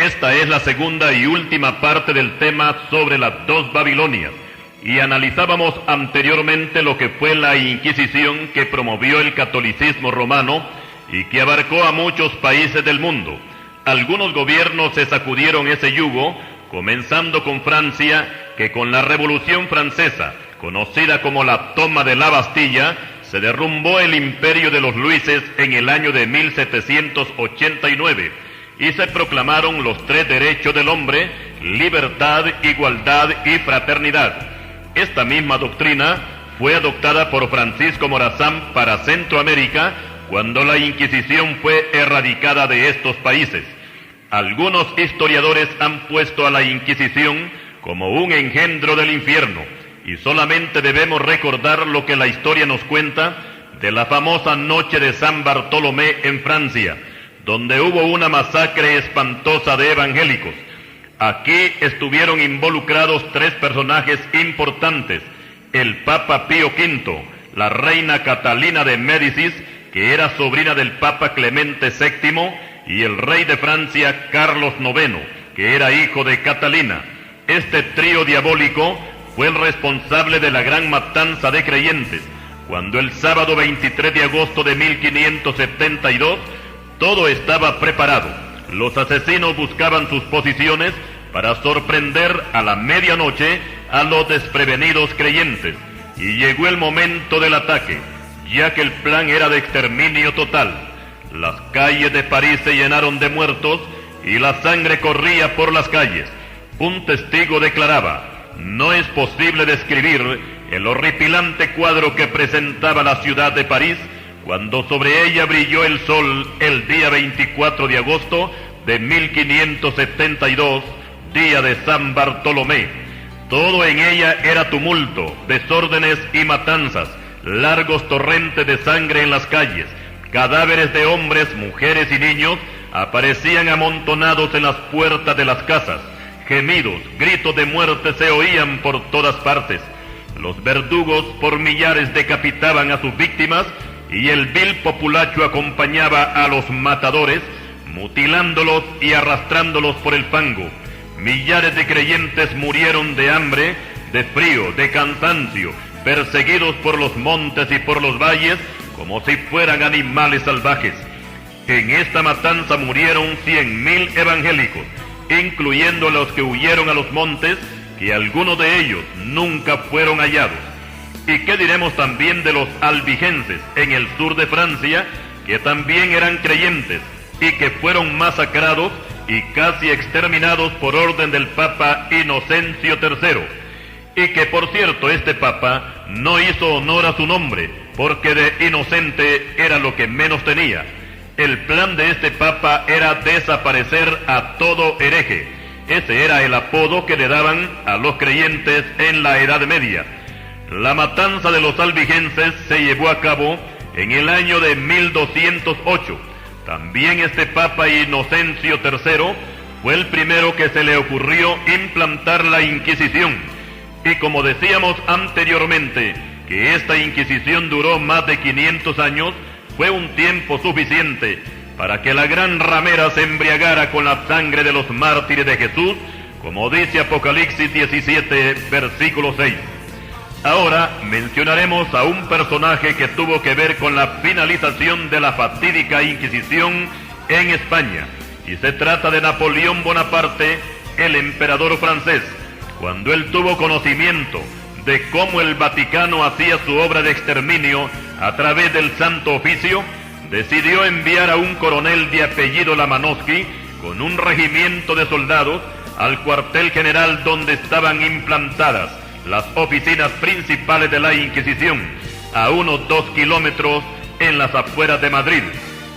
Esta es la segunda y última parte del tema sobre las dos Babilonias, y analizábamos anteriormente lo que fue la Inquisición que promovió el catolicismo romano y que abarcó a muchos países del mundo. Algunos gobiernos se sacudieron ese yugo, comenzando con Francia, que con la Revolución Francesa, conocida como la toma de la Bastilla, se derrumbó el imperio de los Luises en el año de 1789, y se proclamaron los tres derechos del hombre: libertad, igualdad y fraternidad. Esta misma doctrina fue adoptada por Francisco Morazán para Centroamérica cuando la Inquisición fue erradicada de estos países. Algunos historiadores han puesto a la Inquisición como un engendro del infierno, y solamente debemos recordar lo que la historia nos cuenta de la famosa noche de San Bartolomé en Francia, donde hubo una masacre espantosa de evangélicos. Aquí estuvieron involucrados tres personajes importantes: el Papa Pío V, la reina Catalina de Médicis, que era sobrina del Papa Clemente VII, y el rey de Francia Carlos IX, que era hijo de Catalina. Este trío diabólico fue el responsable de la gran matanza de creyentes, cuando el sábado 23 de agosto de 1572 todo estaba preparado. Los asesinos buscaban sus posiciones para sorprender a la medianoche a los desprevenidos creyentes, y llegó el momento del ataque, ya que el plan era de exterminio total. Las calles de París se llenaron de muertos y la sangre corría por las calles. Un testigo declaraba: no es posible describir el horripilante cuadro que presentaba la ciudad de París cuando sobre ella brilló el sol el día 24 de agosto de 1572, día de San Bartolomé. Todo en ella era tumulto, desórdenes y matanzas, largos torrentes de sangre en las calles, cadáveres de hombres, mujeres y niños aparecían amontonados en las puertas de las casas. Gemidos, gritos de muerte se oían por todas partes. Los verdugos por millares decapitaban a sus víctimas, y el vil populacho acompañaba a los matadores, mutilándolos y arrastrándolos por el fango. Millares de creyentes murieron de hambre, de frío, de cansancio, perseguidos por los montes y por los valles como si fueran animales salvajes. En esta matanza murieron 100,000 evangélicos, incluyendo a los que huyeron a los montes, que algunos de ellos nunca fueron hallados. ¿Y qué diremos también de los albigenses en el sur de Francia, que también eran creyentes y que fueron masacrados y casi exterminados por orden del Papa Inocencio III? Y que, por cierto, este Papa no hizo honor a su nombre, porque de inocente era lo que menos tenía. El plan de este Papa era desaparecer a todo hereje. Ese era el apodo que le daban a los creyentes en la Edad Media. La matanza de los albigenses se llevó a cabo en el año de 1208. También este Papa Inocencio III fue el primero que se le ocurrió implantar la Inquisición. Y como decíamos anteriormente, que esta Inquisición duró más de 500 años, fue un tiempo suficiente para que la gran ramera se embriagara con la sangre de los mártires de Jesús, como dice Apocalipsis 17, versículo 6. Ahora mencionaremos a un personaje que tuvo que ver con la finalización de la fatídica Inquisición en España, y se trata de Napoleón Bonaparte, el emperador francés. Cuando él tuvo conocimiento de cómo el Vaticano hacía su obra de exterminio a través del Santo Oficio, decidió enviar a un coronel de apellido Lamanowski con un regimiento de soldados al cuartel general donde estaban implantadas las oficinas principales de la Inquisición, a unos 2 kilómetros en las afueras de Madrid.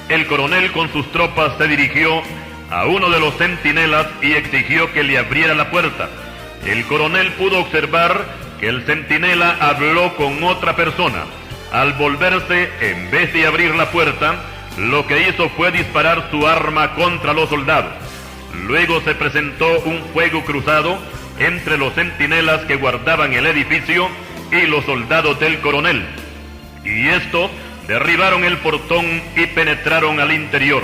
El coronel con sus tropas se dirigió a uno de los centinelas y exigió que le abriera la puerta. El coronel pudo observar que el centinela habló con otra persona. Al volverse, en vez de abrir la puerta, lo que hizo fue disparar su arma contra los soldados. Luego se presentó un fuego cruzado entre los centinelas que guardaban el edificio y los soldados del coronel, y estos derribaron el portón y penetraron al interior.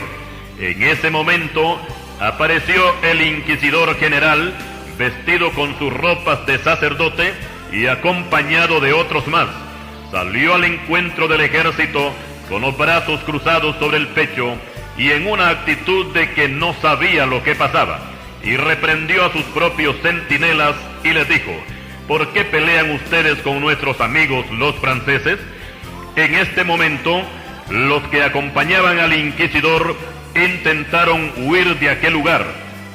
En ese momento, apareció el inquisidor general, vestido con sus ropas de sacerdote y acompañado de otros más. Salió al encuentro del ejército con los brazos cruzados sobre el pecho y en una actitud de que no sabía lo que pasaba, y reprendió a sus propios centinelas y les dijo: ¿por qué pelean ustedes con nuestros amigos los franceses? En este momento, los que acompañaban al inquisidor intentaron huir de aquel lugar,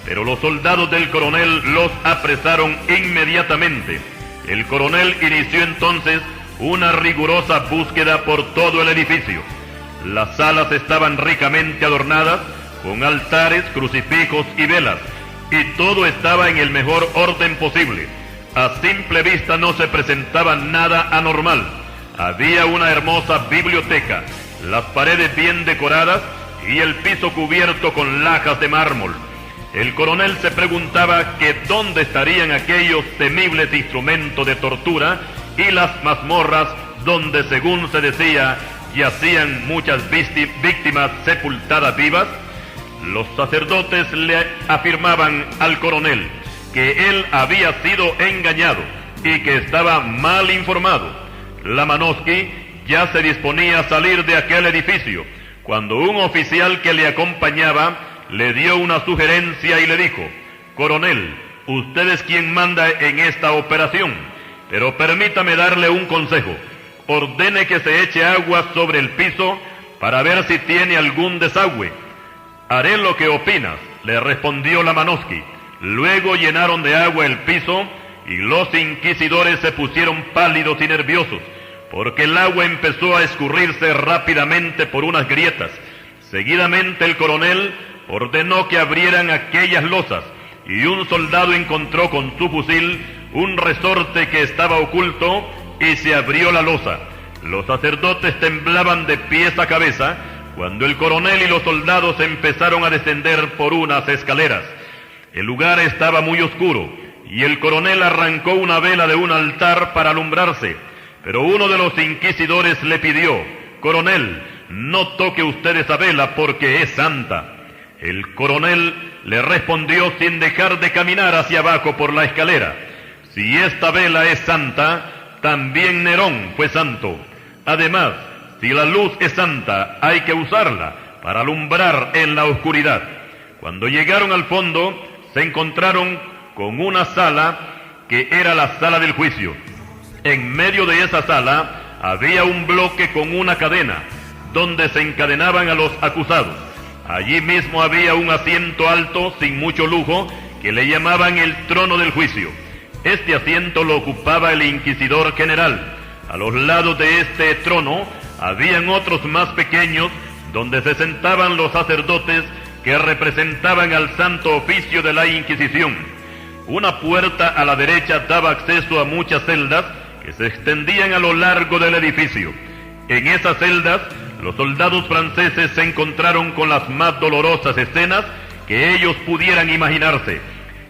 pero los soldados del coronel los apresaron inmediatamente. El coronel inició entonces una rigurosa búsqueda por todo el edificio. Las salas estaban ricamente adornadas con altares, crucifijos y velas, y todo estaba en el mejor orden posible. A simple vista no se presentaba nada anormal. Había una hermosa biblioteca, las paredes bien decoradas y el piso cubierto con lajas de mármol. El coronel se preguntaba que dónde estarían aquellos temibles instrumentos de tortura y las mazmorras donde, según se decía, yacían muchas víctimas sepultadas vivas. Los sacerdotes le afirmaban al coronel que él había sido engañado y que estaba mal informado. Lamanovsky ya se disponía a salir de aquel edificio cuando un oficial que le acompañaba le dio una sugerencia y le dijo: coronel, usted es quien manda en esta operación, pero permítame darle un consejo. Ordene que se eche agua sobre el piso para ver si tiene algún desagüe. Haré lo que opinas, le respondió Lamanovsky. Luego llenaron de agua el piso y los inquisidores se pusieron pálidos y nerviosos, porque el agua empezó a escurrirse rápidamente por unas grietas. Seguidamente el coronel ordenó que abrieran aquellas losas, y un soldado encontró con su fusil un resorte que estaba oculto y se abrió la losa. Los sacerdotes temblaban de pies a cabeza cuando el coronel y los soldados empezaron a descender por unas escaleras. El lugar estaba muy oscuro y el coronel arrancó una vela de un altar para alumbrarse, pero uno de los inquisidores le pidió: coronel, no toque usted esa vela porque es santa. El coronel le respondió sin dejar de caminar hacia abajo por la escalera: si esta vela es santa, también Nerón fue santo. Además, si la luz es santa, hay que usarla para alumbrar en la oscuridad. Cuando llegaron al fondo, se encontraron con una sala que era la sala del juicio. En medio de esa sala había un bloque con una cadena, donde se encadenaban a los acusados. Allí mismo había un asiento alto, sin mucho lujo, que le llamaban el trono del juicio. Este asiento lo ocupaba el inquisidor general. A los lados de este trono habían otros más pequeños, donde se sentaban los sacerdotes que representaban al santo oficio de la Inquisición. Una puerta a la derecha daba acceso a muchas celdas que se extendían a lo largo del edificio. En esas celdas, los soldados franceses se encontraron con las más dolorosas escenas que ellos pudieran imaginarse.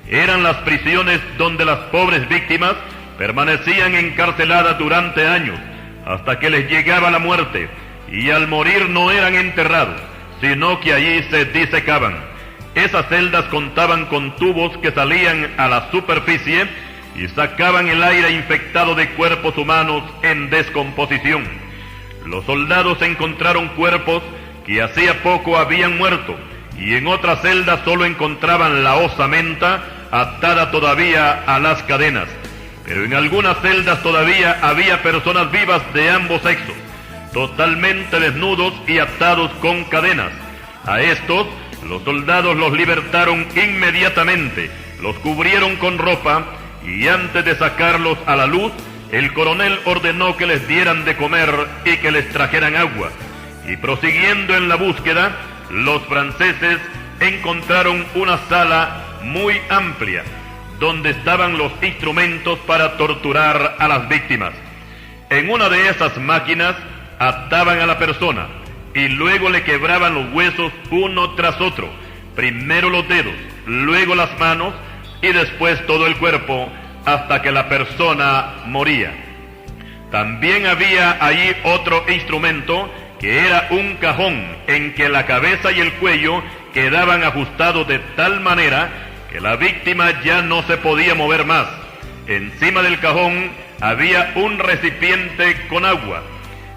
Eran las prisiones donde las pobres víctimas permanecían encarceladas durante años, hasta que les llegaba la muerte, y al morir no eran enterrados, sino que allí se disecaban. Esas celdas contaban con tubos que salían a la superficie y sacaban el aire infectado de cuerpos humanos en descomposición. Los soldados encontraron cuerpos que hacía poco habían muerto, y en otras celdas solo encontraban la osamenta atada todavía a las cadenas. Pero en algunas celdas todavía había personas vivas de ambos sexos, totalmente desnudos y atados con cadenas. A estos, los soldados los libertaron inmediatamente, los cubrieron con ropa, y antes de sacarlos a la luz, el coronel ordenó que les dieran de comer y que les trajeran agua. Y prosiguiendo en la búsqueda, los franceses encontraron una sala muy amplia, donde estaban los instrumentos para torturar a las víctimas. En una de esas máquinas ataban a la persona y luego le quebraban los huesos uno tras otro, primero los dedos, luego las manos y después todo el cuerpo, hasta que la persona moría. También había allí otro instrumento que era un cajón en que la cabeza y el cuello quedaban ajustados de tal manera que la víctima ya no se podía mover más. Encima del cajón había un recipiente con agua,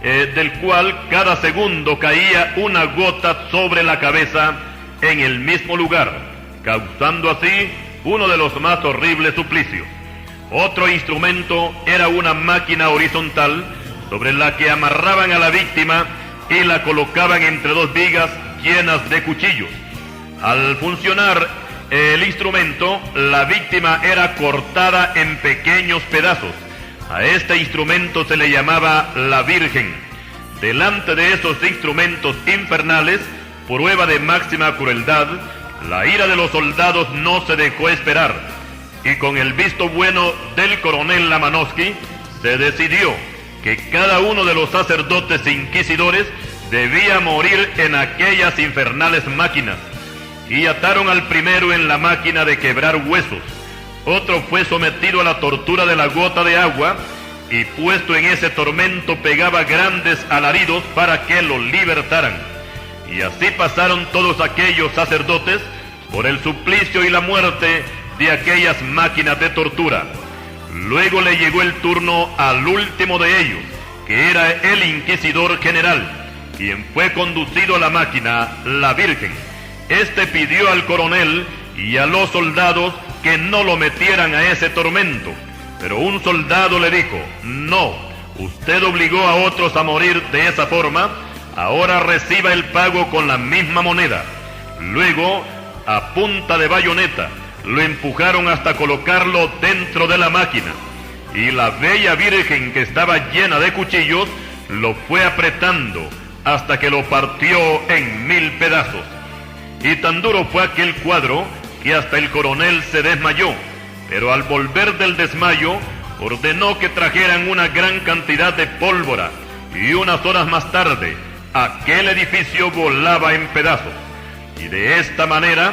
del cual cada segundo caía una gota sobre la cabeza en el mismo lugar, causando así uno de los más horribles suplicios. Otro instrumento era una máquina horizontal sobre la que amarraban a la víctima y la colocaban entre dos vigas llenas de cuchillos. Al funcionar el instrumento, la víctima era cortada en pequeños pedazos. A este instrumento se le llamaba la Virgen. Delante de esos instrumentos infernales, prueba de máxima crueldad, la ira de los soldados no se dejó esperar, y con el visto bueno del coronel Lamanowski, se decidió que cada uno de los sacerdotes inquisidores debía morir en aquellas infernales máquinas, y ataron al primero en la máquina de quebrar huesos. Otro fue sometido a la tortura de la gota de agua, y puesto en ese tormento pegaba grandes alaridos para que lo libertaran. Y así pasaron todos aquellos sacerdotes por el suplicio y la muerte de aquellas máquinas de tortura. Luego le llegó el turno al último de ellos, que era el inquisidor general, quien fue conducido a la máquina, la Virgen. Este pidió al coronel y a los soldados que no lo metieran a ese tormento, pero un soldado le dijo: no, usted obligó a otros a morir de esa forma, ahora reciba el pago con la misma moneda. Luego, a punta de bayoneta, lo empujaron hasta colocarlo dentro de la máquina, y la bella Virgen, que estaba llena de cuchillos, lo fue apretando hasta que lo partió en 1000 pedazos. Y tan duro fue aquel cuadro que hasta el coronel se desmayó, pero al volver del desmayo ordenó que trajeran una gran cantidad de pólvora, y unas horas más tarde aquel edificio volaba en pedazos. Y de esta manera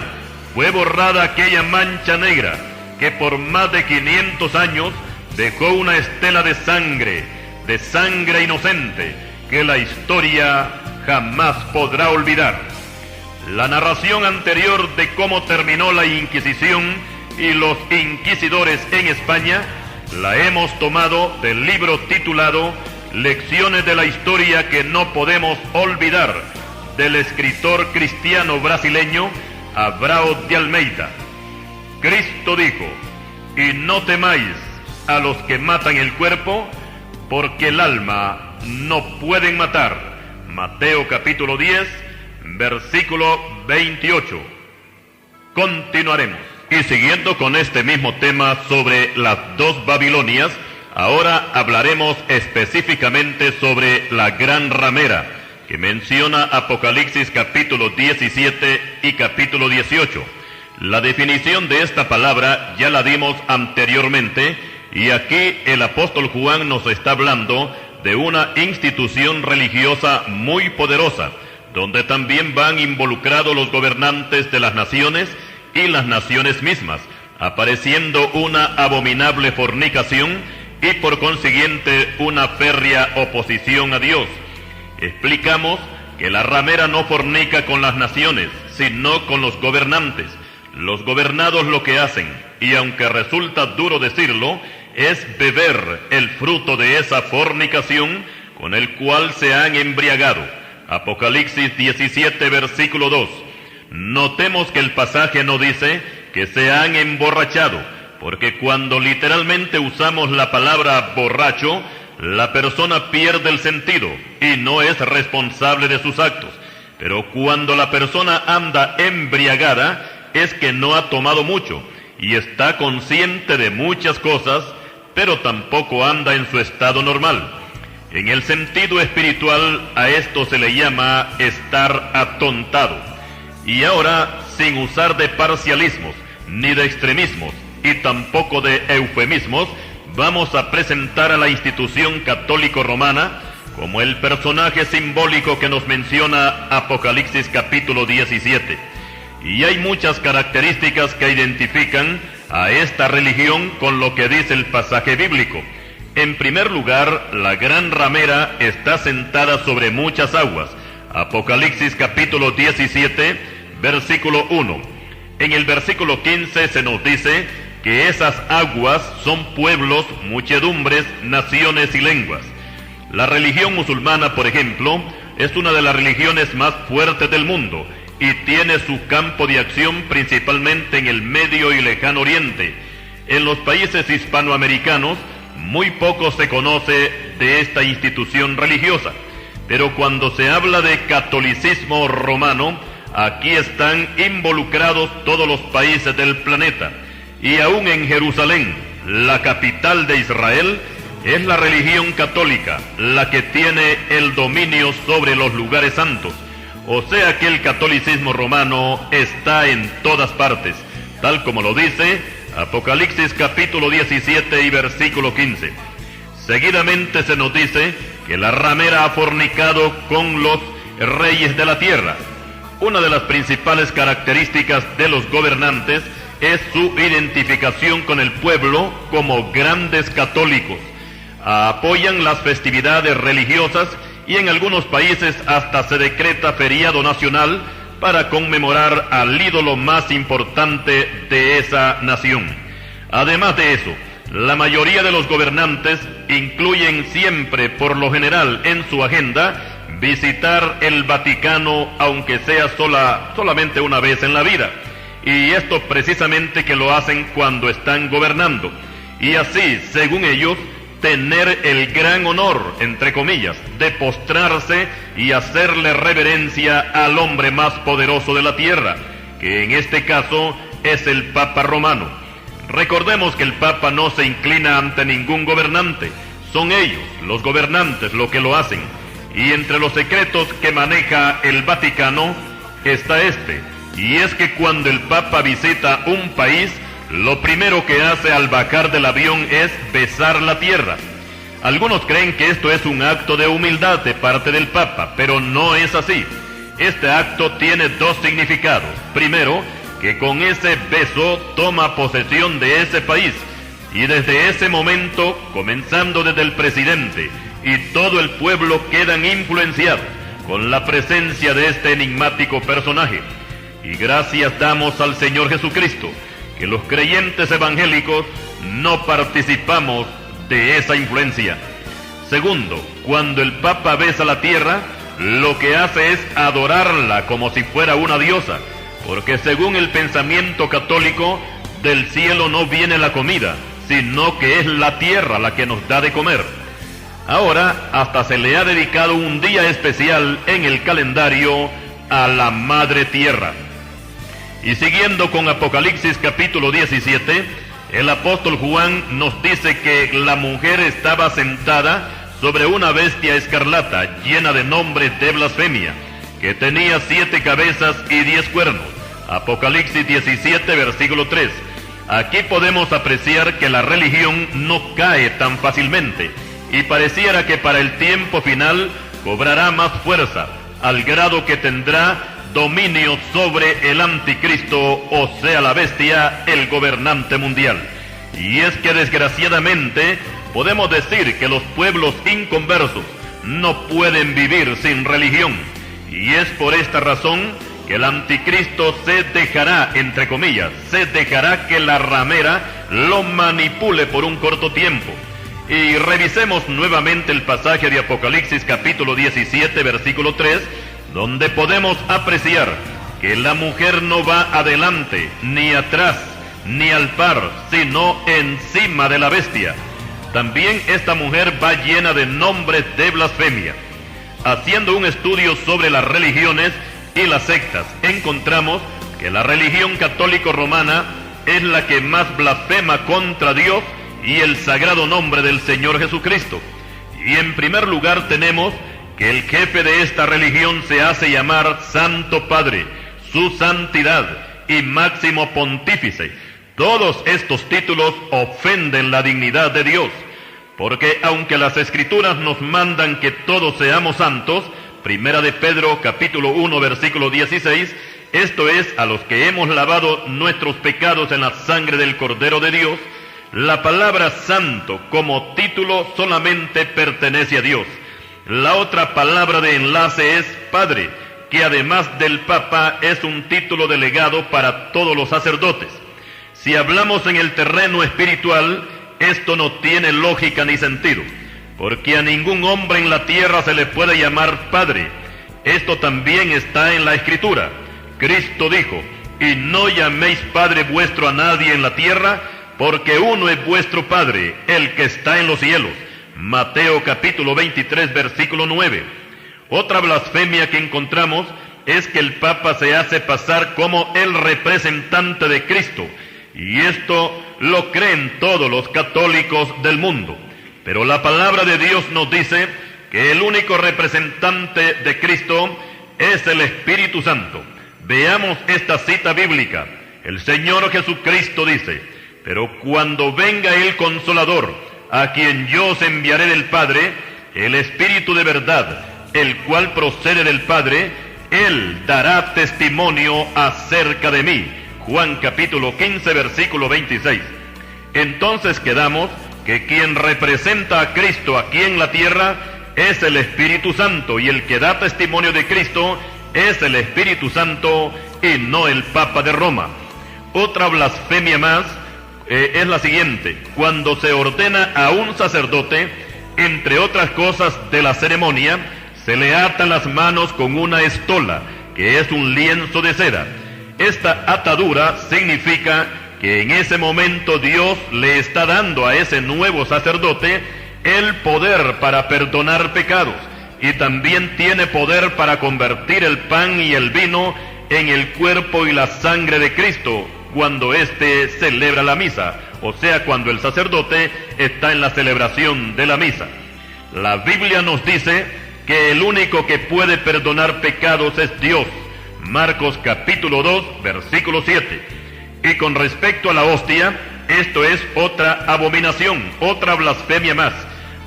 fue borrada aquella mancha negra que por más de 500 años dejó una estela de sangre inocente, que la historia jamás podrá olvidar. La narración anterior de cómo terminó la Inquisición y los inquisidores en España la hemos tomado del libro titulado Lecciones de la Historia que no podemos olvidar, del escritor cristiano brasileño Abrao de Almeida. Cristo dijo: y no temáis a los que matan el cuerpo, porque el alma no pueden matar. Mateo capítulo 10, versículo 28. Continuaremos. Y siguiendo con este mismo tema sobre las dos Babilonias, ahora hablaremos específicamente sobre la gran ramera, que menciona Apocalipsis capítulo 17 y capítulo 18. La definición de esta palabra ya la dimos anteriormente, y aquí el apóstol Juan nos está hablando de una institución religiosa muy poderosa, donde también van involucrados los gobernantes de las naciones y las naciones mismas, apareciendo una abominable fornicación y por consiguiente una férrea oposición a Dios. Explicamos que la ramera no fornica con las naciones, sino con los gobernantes. Los gobernados lo que hacen, y aunque resulta duro decirlo, es beber el fruto de esa fornicación con el cual se han embriagado. Apocalipsis 17, versículo 2. Notemos que el pasaje no dice que se han emborrachado, porque cuando literalmente usamos la palabra borracho, la persona pierde el sentido y no es responsable de sus actos. Pero cuando la persona anda embriagada, es que no ha tomado mucho y está consciente de muchas cosas, pero tampoco anda en su estado normal. En el sentido espiritual, a esto se le llama estar atontado. Y ahora, sin usar de parcialismos, ni de extremismos, y tampoco de eufemismos, vamos a presentar a la institución católico-romana como el personaje simbólico que nos menciona Apocalipsis capítulo 17. Y hay muchas características que identifican a esta religión con lo que dice el pasaje bíblico. En primer lugar, la gran ramera está sentada sobre muchas aguas. Apocalipsis capítulo 17, versículo 1. En el versículo 15 se nos dice que esas aguas son pueblos, muchedumbres, naciones y lenguas. La religión musulmana, por ejemplo, es una de las religiones más fuertes del mundo y tiene su campo de acción principalmente en el Medio y Lejano Oriente. En los países hispanoamericanos muy poco se conoce de esta institución religiosa, pero cuando se habla de catolicismo romano, aquí están involucrados todos los países del planeta, y aún en Jerusalén, la capital de Israel, es la religión católica la que tiene el dominio sobre los lugares santos. O sea que el catolicismo romano está en todas partes, tal como lo dice Apocalipsis capítulo 17 y versículo 15. Seguidamente se nos dice que la ramera ha fornicado con los reyes de la tierra. Una de las principales características de los gobernantes es su identificación con el pueblo como grandes católicos. Apoyan las festividades religiosas y en algunos países hasta se decreta feriado nacional para conmemorar al ídolo más importante de esa nación. Además de eso, la mayoría de los gobernantes incluyen siempre, por lo general, en su agenda visitar el Vaticano, aunque sea solamente una vez en la vida. Y esto precisamente que lo hacen cuando están gobernando. Y así, según ellos, tener el gran honor, entre comillas, de postrarse y hacerle reverencia al hombre más poderoso de la tierra, que en este caso es el Papa Romano. Recordemos que el Papa no se inclina ante ningún gobernante, son ellos, los gobernantes, lo que lo hacen. Y entre los secretos que maneja el Vaticano está este, y es que cuando el Papa visita un país, lo primero que hace al bajar del avión es besar la tierra. Algunos creen que esto es un acto de humildad de parte del Papa, pero no es así. Este acto tiene dos significados. Primero, que con ese beso toma posesión de ese país, y desde ese momento, comenzando desde el presidente y todo el pueblo, quedan influenciados con la presencia de este enigmático personaje. Y gracias damos al Señor Jesucristo, que los creyentes evangélicos no participamos de esa influencia. Segundo, cuando el Papa besa la tierra, lo que hace es adorarla como si fuera una diosa, porque según el pensamiento católico, del cielo no viene la comida, sino que es la tierra la que nos da de comer. Ahora, hasta se le ha dedicado un día especial en el calendario a la Madre Tierra. Y siguiendo con Apocalipsis capítulo 17, el apóstol Juan nos dice que la mujer estaba sentada sobre una bestia escarlata llena de nombres de blasfemia, que tenía 7 cabezas y 10 cuernos. Apocalipsis 17, versículo 3. Aquí podemos apreciar que la religión no cae tan fácilmente, y pareciera que para el tiempo final cobrará más fuerza, al grado que tendrá dominio sobre el anticristo, o sea la bestia, el gobernante mundial. Y es que desgraciadamente podemos decir que los pueblos inconversos no pueden vivir sin religión, y es por esta razón que el anticristo se dejará, entre comillas, se dejará que la ramera lo manipule por un corto tiempo. Y revisemos nuevamente el pasaje de Apocalipsis capítulo 17, versículo 3, donde podemos apreciar que la mujer no va adelante, ni atrás, ni al par, sino encima de la bestia. También esta mujer va llena de nombres de blasfemia. Haciendo un estudio sobre las religiones y las sectas, encontramos que la religión católico romana es la que más blasfema contra Dios y el sagrado nombre del Señor Jesucristo. Y en primer lugar tenemos que el jefe de esta religión se hace llamar Santo Padre, su santidad y máximo pontífice. Todos estos títulos ofenden la dignidad de Dios, porque aunque las Escrituras nos mandan que todos seamos santos, Primera de Pedro capítulo 1 versículo 16, esto es, a los que hemos lavado nuestros pecados en la sangre del Cordero de Dios, la palabra santo como título solamente pertenece a Dios. La otra palabra de enlace es Padre, que además del Papa es un título delegado para todos los sacerdotes. Si hablamos en el terreno espiritual, esto no tiene lógica ni sentido, porque a ningún hombre en la tierra se le puede llamar Padre. Esto también está en la Escritura. Cristo dijo: y no llaméis Padre vuestro a nadie en la tierra, porque uno es vuestro Padre, el que está en los cielos. Mateo capítulo 23, versículo 9. Otra blasfemia que encontramos es que el Papa se hace pasar como el representante de Cristo, y esto lo creen todos los católicos del mundo. Pero la palabra de Dios nos dice que el único representante de Cristo es el Espíritu Santo. Veamos esta cita bíblica. El Señor Jesucristo dice: pero cuando venga el Consolador, a quien yo os enviaré del Padre, el Espíritu de verdad, el cual procede del Padre, Él dará testimonio acerca de mí. Juan capítulo 15, versículo 26. Entonces quedamos que quien representa a Cristo aquí en la tierra es el Espíritu Santo, y el que da testimonio de Cristo es el Espíritu Santo y no el Papa de Roma. Otra blasfemia más es la siguiente: cuando se ordena a un sacerdote, entre otras cosas de la ceremonia, se le atan las manos con una estola, que es un lienzo de seda. Esta atadura significa que en ese momento Dios le está dando a ese nuevo sacerdote el poder para perdonar pecados, y también tiene poder para convertir el pan y el vino en el cuerpo y la sangre de Cristo cuando éste celebra la misa, o sea, cuando el sacerdote está en la celebración de la misa. La Biblia nos dice que el único que puede perdonar pecados es Dios. Marcos capítulo 2, versículo 7. Y con respecto a la hostia, esto es otra abominación, otra blasfemia más,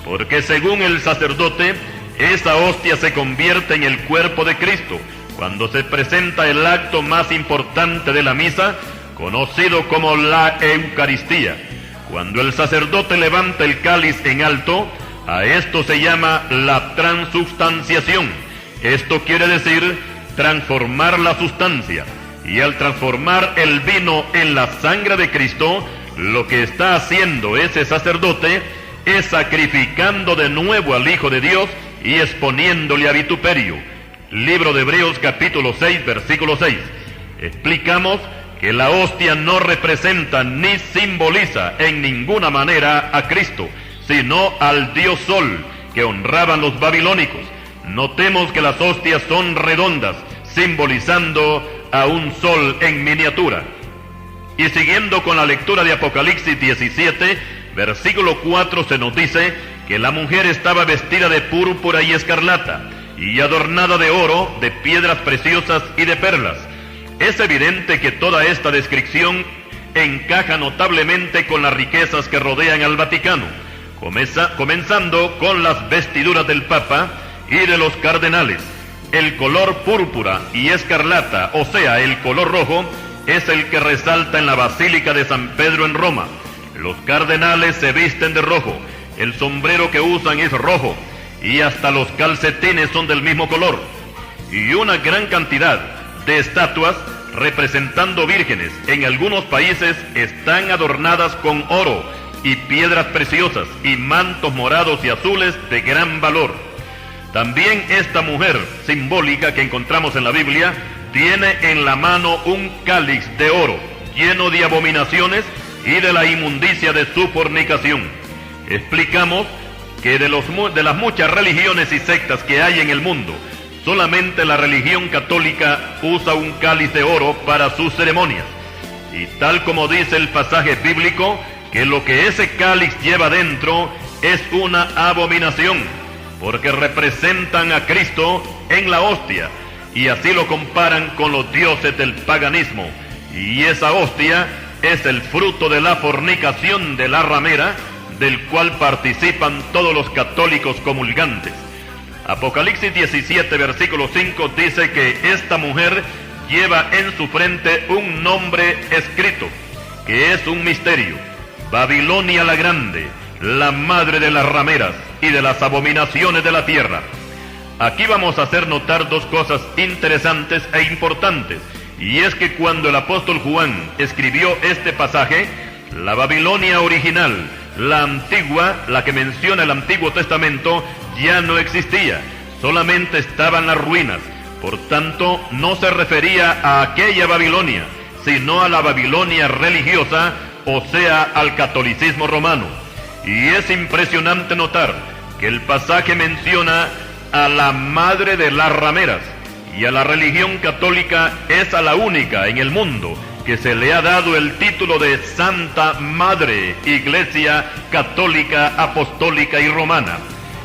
porque según el sacerdote, esa hostia se convierte en el cuerpo de Cristo cuando se presenta el acto más importante de la misa, conocido como la Eucaristía. Cuando el sacerdote levanta el cáliz en alto, a esto se llama la transubstanciación. Esto quiere decir transformar la sustancia. Y al transformar el vino en la sangre de Cristo, lo que está haciendo ese sacerdote es sacrificando de nuevo al Hijo de Dios y exponiéndole a vituperio. Libro de Hebreos capítulo 6, versículo 6. Explicamos que la hostia no representa ni simboliza en ninguna manera a Cristo, sino al dios Sol, que honraban los babilónicos. Notemos que las hostias son redondas, simbolizando a un sol en miniatura. Y siguiendo con la lectura de Apocalipsis 17, versículo 4, se nos dice que la mujer estaba vestida de púrpura y escarlata, y adornada de oro, de piedras preciosas y de perlas. Es evidente que toda esta descripción encaja notablemente con las riquezas que rodean al Vaticano, comenzando con las vestiduras del Papa y de los cardenales. El color púrpura y escarlata, o sea, el color rojo, es el que resalta en la Basílica de San Pedro en Roma. Los cardenales se visten de rojo, el sombrero que usan es rojo, y hasta los calcetines son del mismo color. Y una gran cantidad de estatuas representando vírgenes en algunos países están adornadas con oro y piedras preciosas y mantos morados y azules de gran valor. También esta mujer simbólica que encontramos en la Biblia tiene en la mano un cáliz de oro lleno de abominaciones y de la inmundicia de su fornicación. Explicamos que de las muchas religiones y sectas que hay en el mundo, solamente la religión católica usa un cáliz de oro para sus ceremonias. Y tal como dice el pasaje bíblico, que lo que ese cáliz lleva dentro es una abominación, porque representan a Cristo en la hostia, y así lo comparan con los dioses del paganismo. Y esa hostia es el fruto de la fornicación de la ramera, del cual participan todos los católicos comulgantes. Apocalipsis 17, versículo 5 dice que esta mujer lleva en su frente un nombre escrito, que es un misterio: Babilonia la Grande, la madre de las rameras y de las abominaciones de la tierra. Aquí vamos a hacer notar dos cosas interesantes e importantes, y es que cuando el apóstol Juan escribió este pasaje, la Babilonia original, la antigua, la que menciona el Antiguo Testamento, ya no existía, solamente estaban las ruinas. Por tanto, no se refería a aquella Babilonia, sino a la Babilonia religiosa, o sea, al catolicismo romano. Y es impresionante notar que el pasaje menciona a la madre de las rameras, y a la religión católica es a la única en el mundo que se le ha dado el título de Santa Madre, Iglesia Católica, Apostólica y Romana.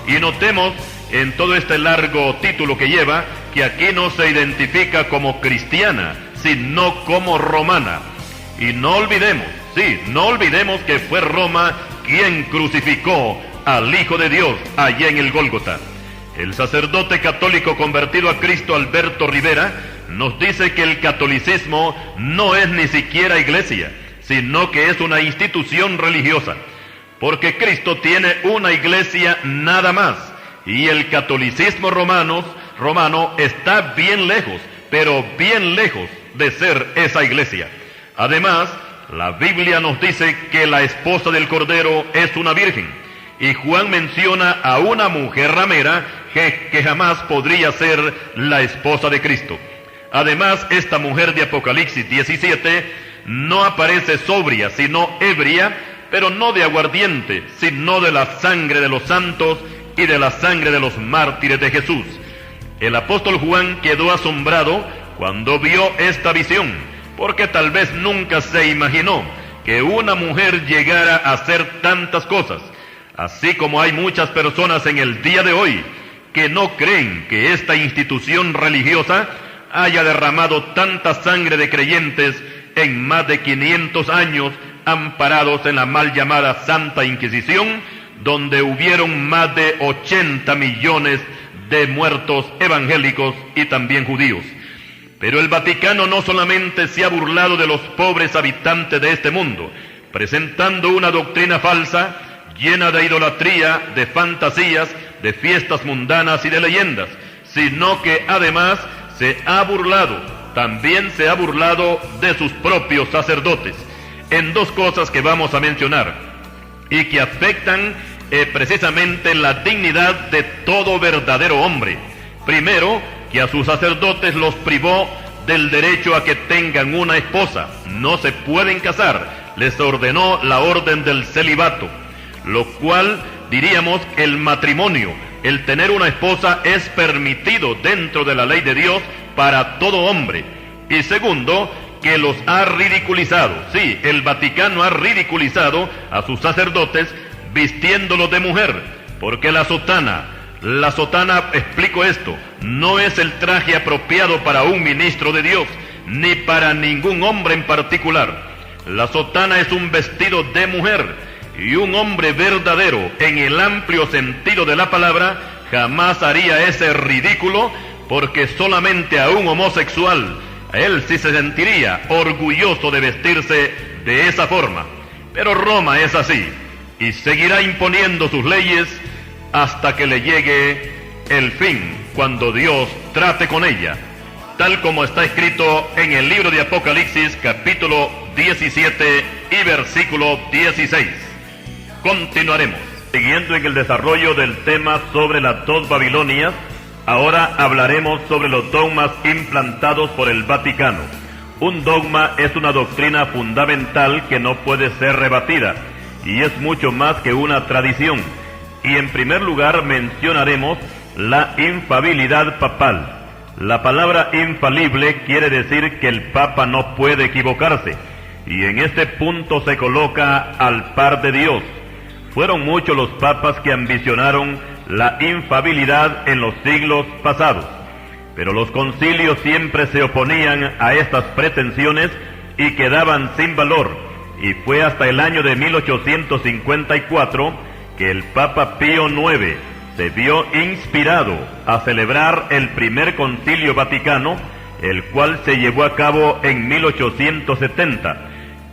Y notemos en todo este largo título que lleva, que aquí no se identifica como cristiana, sino como romana. Y no olvidemos, no olvidemos que fue Roma quien crucificó al Hijo de Dios allá en el Gólgota. El sacerdote católico convertido a Cristo, Alberto Rivera, nos dice que el catolicismo no es ni siquiera iglesia, sino que es una institución religiosa, porque Cristo tiene una iglesia nada más, y el catolicismo romano está bien lejos, pero bien lejos de ser esa iglesia. Además, la Biblia nos dice que la esposa del Cordero es una virgen, y Juan menciona a una mujer ramera que jamás podría ser la esposa de Cristo. Además, esta mujer de Apocalipsis 17 no aparece sobria, sino ebria, pero no de aguardiente, sino de la sangre de los santos y de la sangre de los mártires de Jesús. El apóstol Juan quedó asombrado cuando vio esta visión, porque tal vez nunca se imaginó que una mujer llegara a hacer tantas cosas, así como hay muchas personas en el día de hoy que no creen que esta institución religiosa haya derramado tanta sangre de creyentes en más de 500 años, amparados en la mal llamada Santa Inquisición, donde hubieron más de 80 millones de muertos evangélicos y también judíos. Pero el Vaticano no solamente se ha burlado de los pobres habitantes de este mundo, presentando una doctrina falsa, llena de idolatría, de fantasías, de fiestas mundanas y de leyendas, sino que además también se ha burlado de sus propios sacerdotes, en dos cosas que vamos a mencionar, y que afectan precisamente la dignidad de todo verdadero hombre. Primero, que a sus sacerdotes los privó del derecho a que tengan una esposa, no se pueden casar, les ordenó la orden del celibato, lo cual diríamos que el matrimonio, el tener una esposa, es permitido dentro de la ley de Dios para todo hombre. Y segundo, que los ha ridiculizado. Sí, el Vaticano ha ridiculizado a sus sacerdotes vistiéndolos de mujer, porque la sotana, explico esto, no es el traje apropiado para un ministro de Dios, ni para ningún hombre en particular. La sotana es un vestido de mujer, y un hombre verdadero, en el amplio sentido de la palabra, jamás haría ese ridículo, porque solamente a un homosexual, él sí se sentiría orgulloso de vestirse de esa forma. Pero Roma es así, y seguirá imponiendo sus leyes hasta que le llegue el fin, cuando Dios trate con ella, tal como está escrito en el libro de Apocalipsis, capítulo 17 y versículo 16. Continuaremos. Siguiendo en el desarrollo del tema sobre las dos Babilonias, ahora hablaremos sobre los dogmas implantados por el Vaticano. Un dogma es una doctrina fundamental que no puede ser rebatida, y es mucho más que una tradición. Y en primer lugar mencionaremos la infalibilidad papal. La palabra infalible quiere decir que el Papa no puede equivocarse, y en este punto se coloca al par de Dios. Fueron muchos los papas que ambicionaron la infalibilidad en los siglos pasados, pero los concilios siempre se oponían a estas pretensiones y quedaban sin valor, y fue hasta el año de 1854 que el Papa Pío IX se vio inspirado a celebrar el primer concilio vaticano, el cual se llevó a cabo en 1870.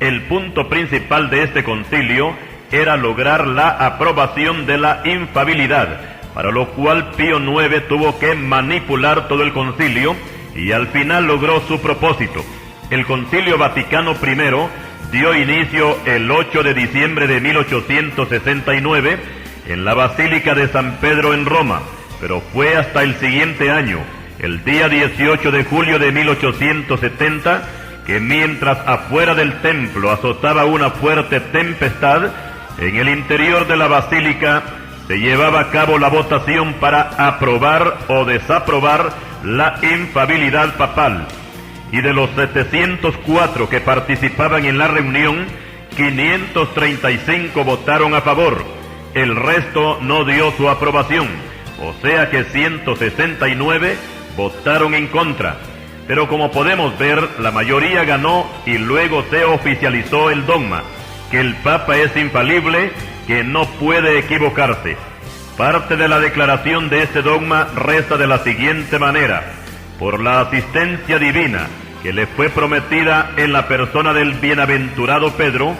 El punto principal de este concilio era lograr la aprobación de la infalibilidad, para lo cual Pío IX tuvo que manipular todo el concilio y al final logró su propósito. El Concilio Vaticano I dio inicio el 8 de diciembre de 1869 en la Basílica de San Pedro en Roma, pero fue hasta el siguiente año, el día 18 de julio de 1870, que mientras afuera del templo azotaba una fuerte tempestad, en el interior de la basílica se llevaba a cabo la votación para aprobar o desaprobar la infalibilidad papal. Y de los 704 que participaban en la reunión, 535 votaron a favor. El resto no dio su aprobación, o sea que 169 votaron en contra. Pero como podemos ver, la mayoría ganó y luego se oficializó el dogma, que el Papa es infalible, que no puede equivocarse. Parte de la declaración de este dogma reza de la siguiente manera: por la asistencia divina que le fue prometida en la persona del bienaventurado Pedro,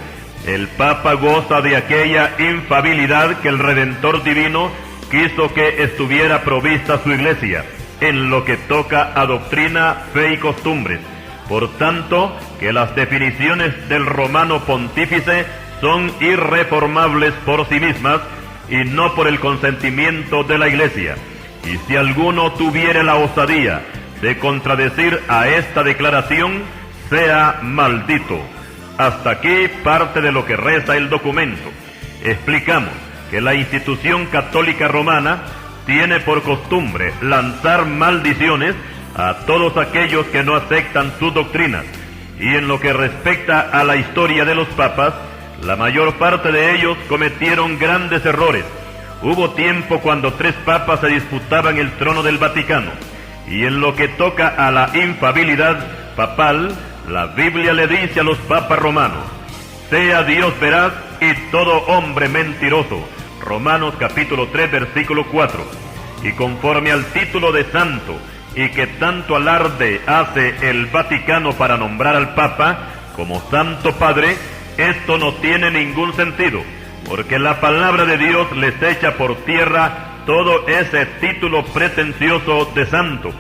el Papa goza de aquella infalibilidad que el Redentor Divino quiso que estuviera provista su Iglesia, en lo que toca a doctrina, fe y costumbres. Por tanto, que las definiciones del Romano Pontífice son irreformables por sí mismas y no por el consentimiento de la Iglesia. Y si alguno tuviere la osadía de contradecir a esta declaración, sea maldito. Hasta aquí parte de lo que reza el documento. Explicamos que la institución católica romana tiene por costumbre lanzar maldiciones a todos aquellos que no aceptan sus doctrinas, y en lo que respecta a la historia de los papas, la mayor parte de ellos cometieron grandes errores. Hubo tiempo cuando 3 papas se disputaban el trono del Vaticano, y en lo que toca a la infalibilidad papal, la Biblia le dice a los papas romanos: sea Dios veraz y todo hombre mentiroso. Romanos capítulo 3 versículo 4. Y conforme al título de santo, y que tanto alarde hace el Vaticano para nombrar al Papa como Santo Padre, esto no tiene ningún sentido, porque la palabra de Dios les echa por tierra todo ese título pretencioso de santo,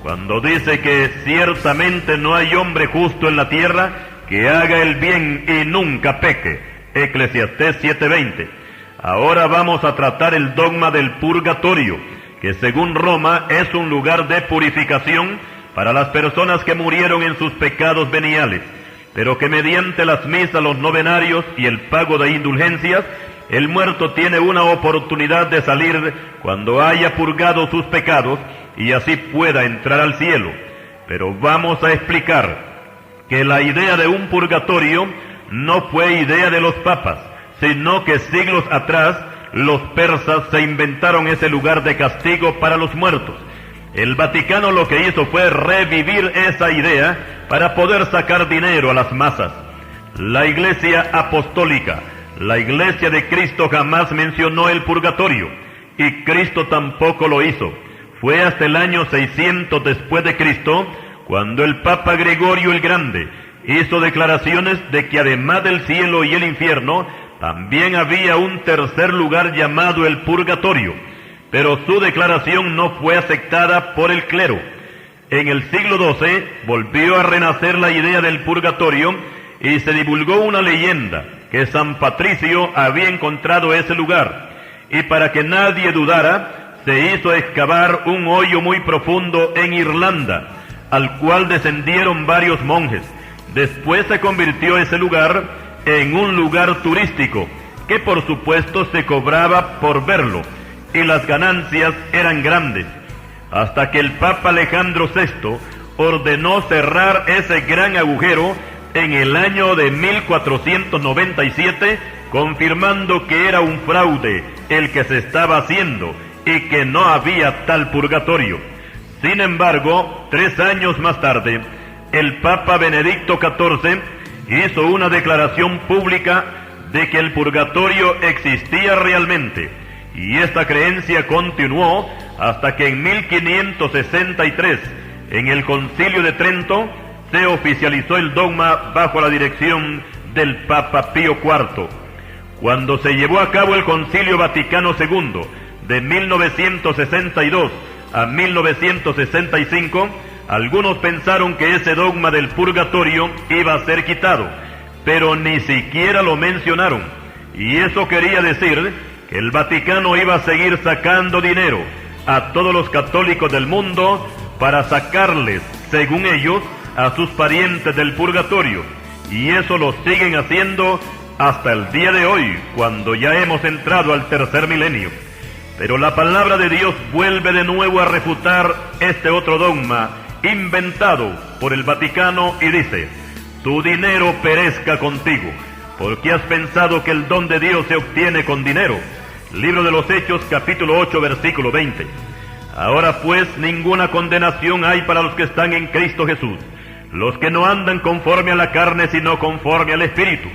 cuando dice que ciertamente no hay hombre justo en la tierra que haga el bien y nunca peque. Eclesiastés 7:20. Ahora vamos a tratar el dogma del purgatorio, que según Roma es un lugar de purificación para las personas que murieron en sus pecados veniales, pero que mediante las misas, los novenarios y el pago de indulgencias, el muerto tiene una oportunidad de salir cuando haya purgado sus pecados y así pueda entrar al cielo. Pero vamos a explicar que la idea de un purgatorio no fue idea de los papas, sino que siglos atrás los persas se inventaron ese lugar de castigo para los muertos. El Vaticano lo que hizo fue revivir esa idea para poder sacar dinero a las masas. La Iglesia Apostólica, la Iglesia de Cristo, jamás mencionó el purgatorio, y Cristo tampoco lo hizo. Fue hasta el año 600 después de Cristo cuando el Papa Gregorio el Grande hizo declaraciones de que además del cielo y el infierno, también había un tercer lugar llamado el purgatorio, pero su declaración no fue aceptada por el clero. En el siglo XII volvió a renacer la idea del purgatorio y se divulgó una leyenda que San Patricio había encontrado ese lugar, y para que nadie dudara, se hizo excavar un hoyo muy profundo en Irlanda, al cual descendieron varios monjes. Después se convirtió ese lugar en un lugar turístico, que por supuesto se cobraba por verlo, y las ganancias eran grandes, hasta que el Papa Alejandro VI ordenó cerrar ese gran agujero en el año de 1497, confirmando que era un fraude el que se estaba haciendo y que no había tal purgatorio. Sin embargo, 3 años más tarde, el Papa Benedicto XIV hizo una declaración pública de que el purgatorio existía realmente, y esta creencia continuó hasta que en 1563, en el Concilio de Trento, se oficializó el dogma bajo la dirección del Papa Pío IV. Cuando se llevó a cabo el Concilio Vaticano II de 1962 a 1965, algunos pensaron que ese dogma del purgatorio iba a ser quitado, pero ni siquiera lo mencionaron. Y eso quería decir que el Vaticano iba a seguir sacando dinero a todos los católicos del mundo para sacarles, según ellos, a sus parientes del purgatorio. Y eso lo siguen haciendo hasta el día de hoy, cuando ya hemos entrado al tercer milenio. Pero la palabra de Dios vuelve de nuevo a refutar este otro dogma inventado por el Vaticano y dice: tu dinero perezca contigo, porque has pensado que el don de Dios se obtiene con dinero. Libro de los Hechos, capítulo 8, versículo 20. Ahora pues ninguna condenación hay para los que están en Cristo Jesús, los que no andan conforme a la carne, sino conforme al Espíritu.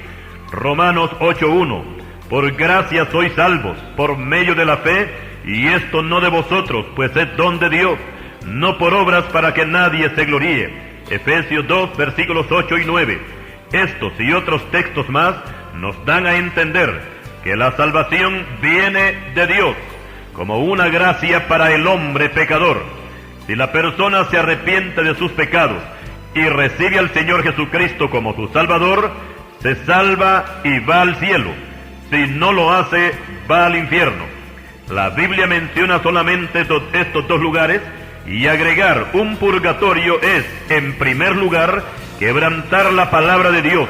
Romanos 8:1. Por gracia sois salvos, por medio de la fe, y esto no de vosotros, pues es don de Dios, no por obras para que nadie se gloríe. Efesios 2, versículos 8 y 9. Estos y otros textos más nos dan a entender que la salvación viene de Dios, como una gracia para el hombre pecador. Si la persona se arrepiente de sus pecados y recibe al Señor Jesucristo como su Salvador, se salva y va al cielo. Si no lo hace, va al infierno. La Biblia menciona solamente estos dos lugares, y agregar un purgatorio es, en primer lugar, quebrantar la palabra de Dios,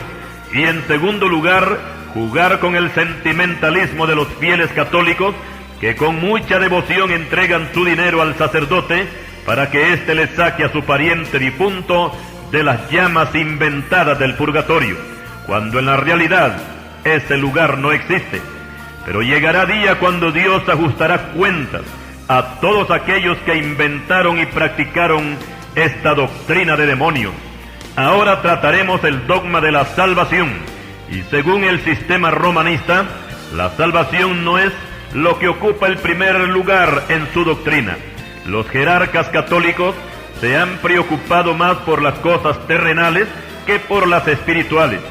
y en segundo lugar, jugar con el sentimentalismo de los fieles católicos, que con mucha devoción entregan su dinero al sacerdote para que éste les saque a su pariente difunto de las llamas inventadas del purgatorio, cuando en la realidad ese lugar no existe. Pero llegará día cuando Dios ajustará cuentas a todos aquellos que inventaron y practicaron esta doctrina de demonios. Ahora trataremos el dogma de la salvación, y según el sistema romanista, la salvación no es lo que ocupa el primer lugar en su doctrina. Los jerarcas católicos se han preocupado más por las cosas terrenales que por las espirituales.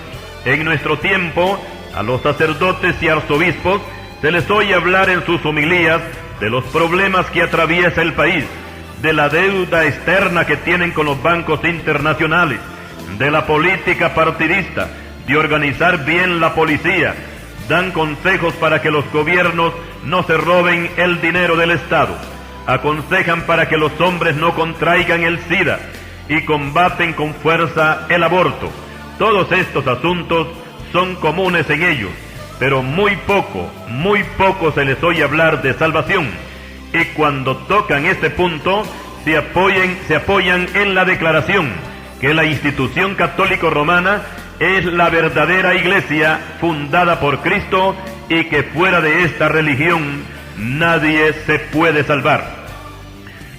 En nuestro tiempo, a los sacerdotes y arzobispos se les oye hablar en sus homilías de los problemas que atraviesa el país, de la deuda externa que tienen con los bancos internacionales, de la política partidista, de organizar bien la policía. Dan consejos para que los gobiernos no se roben el dinero del Estado. Aconsejan para que los hombres no contraigan el SIDA y combaten con fuerza el aborto. Todos estos asuntos son comunes en ellos, pero muy poco se les oye hablar de salvación. Y cuando tocan este punto, se apoyan en la declaración que la institución católico romana es la verdadera iglesia fundada por Cristo y que fuera de esta religión nadie se puede salvar.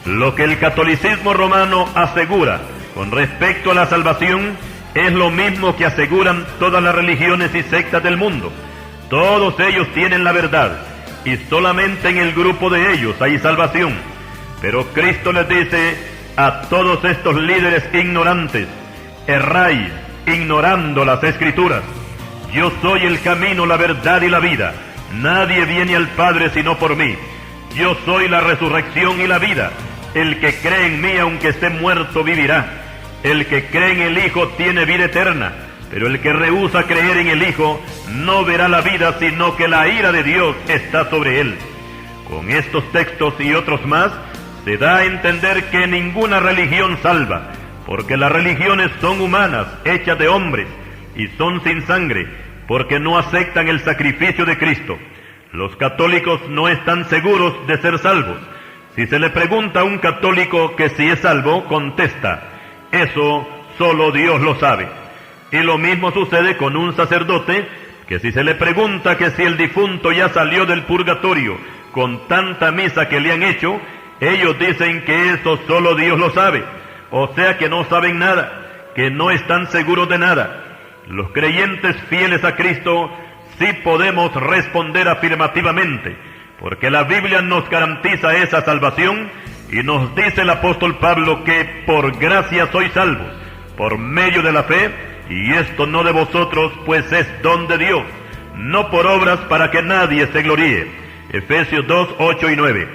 Lo que el catolicismo romano asegura con respecto a la salvación es lo mismo que aseguran todas las religiones y sectas del mundo. Todos ellos tienen la verdad, y solamente en el grupo de ellos hay salvación. Pero Cristo les dice a todos estos líderes ignorantes: erráis, ignorando las Escrituras. Yo soy el camino, la verdad y la vida. Nadie viene al Padre sino por mí. Yo soy la resurrección y la vida. El que cree en mí, aunque esté muerto, vivirá. El que cree en el Hijo tiene vida eterna, pero el que rehúsa creer en el Hijo no verá la vida, sino que la ira de Dios está sobre él. Con estos textos y otros más, se da a entender que ninguna religión salva, porque las religiones son humanas, hechas de hombres, y son sin sangre, porque no aceptan el sacrificio de Cristo. Los católicos no están seguros de ser salvos. Si se le pregunta a un católico que si es salvo, contesta: eso solo Dios lo sabe. Y lo mismo sucede con un sacerdote, que si se le pregunta que si el difunto ya salió del purgatorio con tanta misa que le han hecho, ellos dicen que eso solo Dios lo sabe. O sea que no saben nada, que no están seguros de nada. Los creyentes fieles a Cristo sí podemos responder afirmativamente, porque la Biblia nos garantiza esa salvación, y nos dice el apóstol Pablo que por gracia sois salvos, por medio de la fe, y esto no de vosotros, pues es don de Dios, no por obras para que nadie se gloríe. Efesios 2, 8 y 9.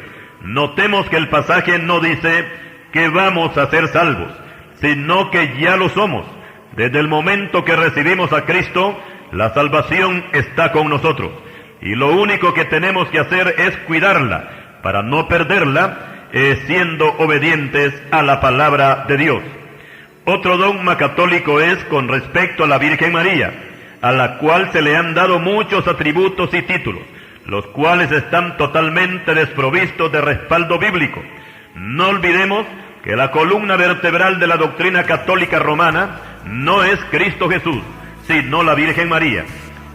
Notemos que el pasaje no dice que vamos a ser salvos, sino que ya lo somos. Desde el momento que recibimos a Cristo, la salvación está con nosotros. Y lo único que tenemos que hacer es cuidarla, para no perderla, siendo obedientes a la palabra de Dios. Otro dogma católico es con respecto a la Virgen María, a la cual se le han dado muchos atributos y títulos, los cuales están totalmente desprovistos de respaldo bíblico. No olvidemos que la columna vertebral de la doctrina católica romana no es Cristo Jesús, sino la Virgen María.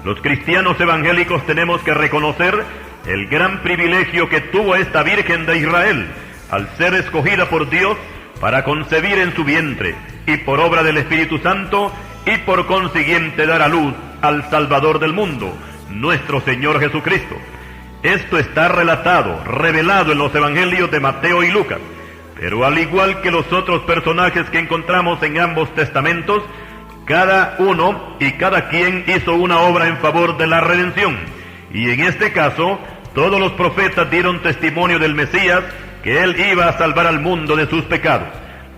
Los cristianos evangélicos tenemos que reconocer el gran privilegio que tuvo esta Virgen de Israel, al ser escogida por Dios para concebir en su vientre, y por obra del Espíritu Santo, y por consiguiente dar a luz al Salvador del mundo, nuestro Señor Jesucristo. Esto está relatado, revelado en los evangelios de Mateo y Lucas, pero al igual que los otros personajes que encontramos en ambos testamentos, cada uno y cada quien hizo una obra en favor de la redención, y en este caso, todos los profetas dieron testimonio del Mesías, que él iba a salvar al mundo de sus pecados.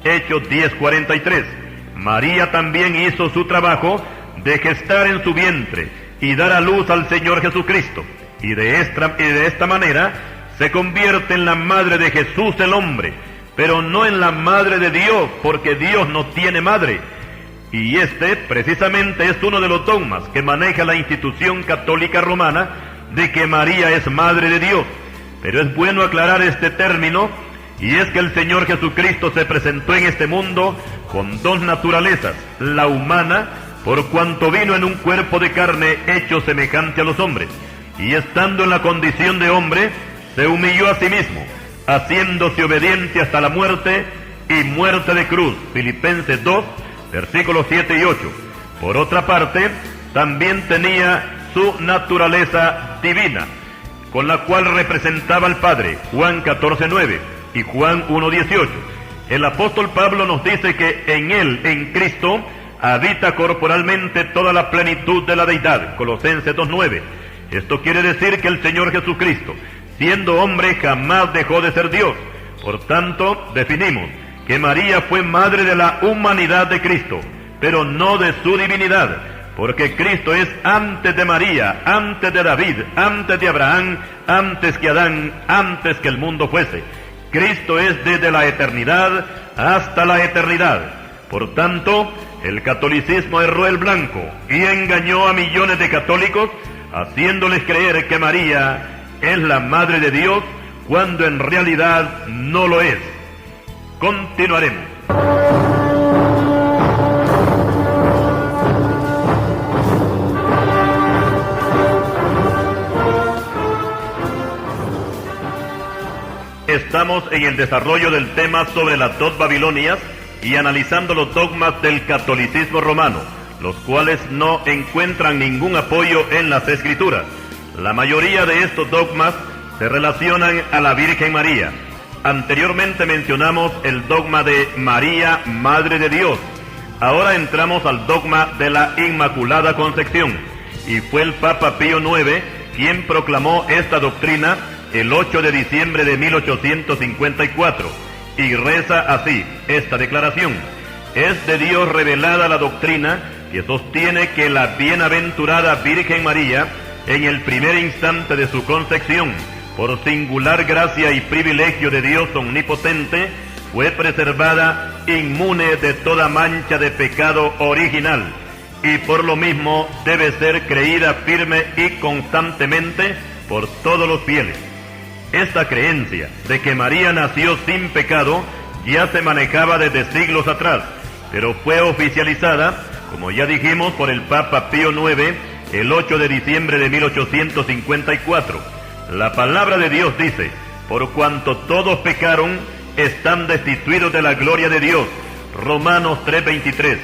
Hechos 10:43. María también hizo su trabajo de gestar en su vientre y dar a luz al Señor Jesucristo, y de esta manera se convierte en la madre de Jesús el hombre, pero no en la madre de Dios, porque Dios no tiene madre. Y este precisamente es uno de los dogmas que maneja la institución católica romana, de que María es madre de Dios. Pero es bueno aclarar este término, y es que el Señor Jesucristo se presentó en este mundo con dos naturalezas, la humana, por cuanto vino en un cuerpo de carne hecho semejante a los hombres, y estando en la condición de hombre, se humilló a sí mismo, haciéndose obediente hasta la muerte, y muerte de cruz. Filipenses 2, versículos 7 y 8. Por otra parte, también tenía su naturaleza divina, con la cual representaba al Padre, Juan 14:9 y Juan 1:18. El apóstol Pablo nos dice que en él, en Cristo, habita corporalmente toda la plenitud de la deidad, Colosenses 2:9. Esto quiere decir que el Señor Jesucristo, siendo hombre, jamás dejó de ser Dios. Por tanto, definimos que María fue madre de la humanidad de Cristo, pero no de su divinidad, porque Cristo es antes de María, antes de David, antes de Abraham, antes que Adán, antes que el mundo fuese. Cristo es desde la eternidad hasta la eternidad. Por tanto, el catolicismo erró el blanco y engañó a millones de católicos, haciéndoles creer que María es la Madre de Dios, cuando en realidad no lo es. Continuaremos. Estamos en el desarrollo del tema sobre las dos Babilonias y analizando los dogmas del catolicismo romano, los cuales no encuentran ningún apoyo en las Escrituras. La mayoría de estos dogmas se relacionan a la Virgen María. Anteriormente mencionamos el dogma de María, Madre de Dios. Ahora entramos al dogma de la Inmaculada Concepción, y fue el Papa Pío IX quien proclamó esta doctrina el 8 de diciembre de 1854, y reza así esta declaración: es de Dios revelada la doctrina que sostiene que la bienaventurada Virgen María, en el primer instante de su concepción, por singular gracia y privilegio de Dios omnipotente, fue preservada inmune de toda mancha de pecado original, y por lo mismo debe ser creída firme y constantemente por todos los fieles. Esta creencia de que María nació sin pecado ya se manejaba desde siglos atrás, pero fue oficializada, como ya dijimos, por el Papa Pío IX el 8 de diciembre de 1854. La palabra de Dios dice: por cuanto todos pecaron, están destituidos de la gloria de Dios. Romanos 3:23.